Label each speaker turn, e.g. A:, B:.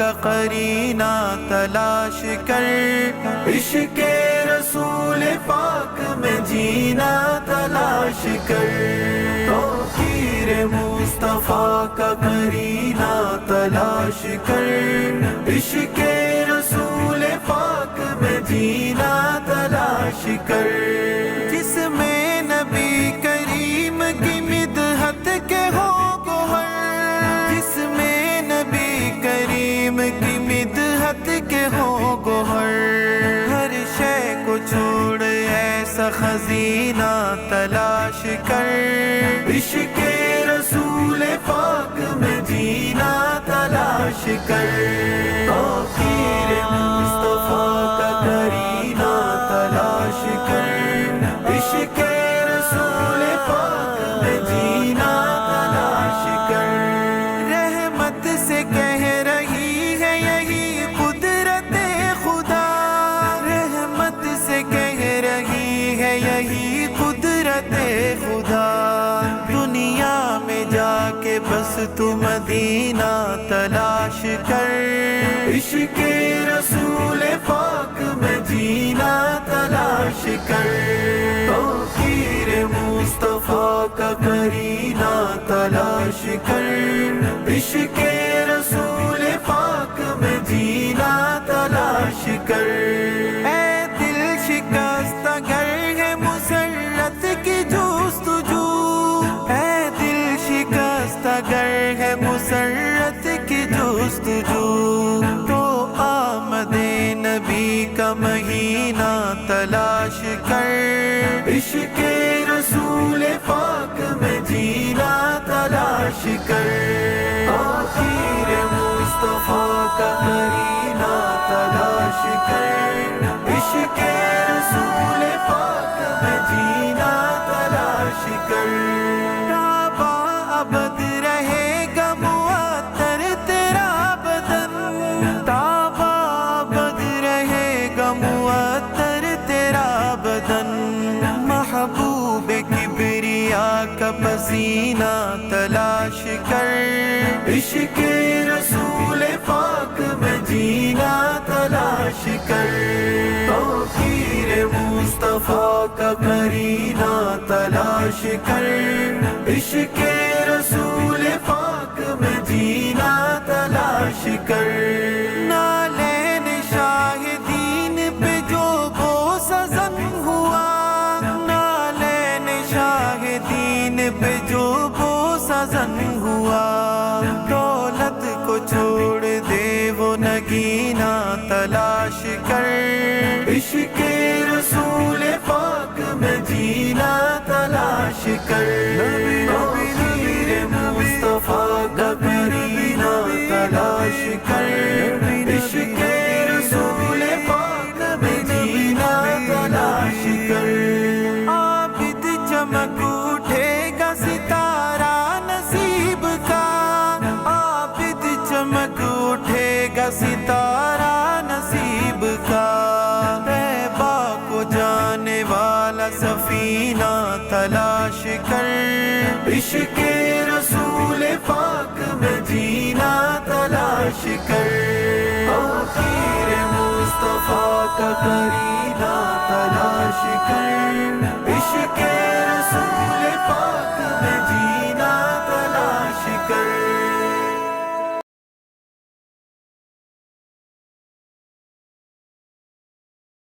A: کا قرینہ تلاش کر، عشق رسول پاک میں جینا تلاش کر، توقیر مصطفیٰ کا قرینہ تلاش کر، عشق رسول پاک میں جینا تلاش کر، جس میں نبی کریم کی مدحت کے ہو گوہر، جس میں نبی کریم کی مدحت کے ہو گوہر، ہر شے کو چھوڑ ایسا خزینہ تلاش کر، عشق رسول پاک میں جینا تلاش کر، توقیر مصطفیٰ کا قرینہ تلاش کر، عشق رسول پاک میں جینا تلاش کر، رحمت سے کہہ رہی ہے یہی قدرت خدا، رحمت سے کہہ رہی ہے یہی قدرت خدا، دنیا میں جا کے بس تو مدینہ تلاش کر، عشق رسول پاک میں جینا تلاش کر، توقیر مصطفیٰ کا قرینہ تلاش کر، عشق رسول پاک میں جینا تلاش کر، اے دل شکستہ گر ہے مسرت کی جستجو، اے دل شکستہ گر ہے مسرت کی جستجو، تو آمد نبی کا مہینہ تلاش کر، عشق رسول پاک میں جینا تلاش کر، توقیر مصطفیٰ کا قرینہ تلاش کر، عشق رسول پاک میں جینا تلاش کر، تا ابد رہے گا معطر تیرا بدن، تا ابد رہے گا معطر تیرا بدن، محبوب کبریا کا پسینہ تلاش کر، عشق رسول پاک میں جینا تلاش کر، توقیر مصطفیٰ کا قرینہ تلاش کر، عشق رسول پاک میں جینا تلاش کر، نالین شاہدین پہ جو بوسہ زن ہوا، نالین شاہدین پہ جو بوسہ زن ہوا، دولت کو چھوڑ دے وہ نگینہ تلاش کر، عشق رسول پاک میں جینا تلاش کر، توقیر مصطفیٰ کا قرینہ تلاش کر، عشق رسول پاک میں جینا تلاش کر، عابد چمک اٹھے گا ستارہ نصیب کا، عابد چمک اٹھے گا ستارہ نصیب کا، طیبہ کو جانے والا سفینہ تلاش کر، عشق رسول پاک میں جینا تلاش کر، توقیر مصطفیٰ کا قرینہ تلاش کر، عشق رسول پاک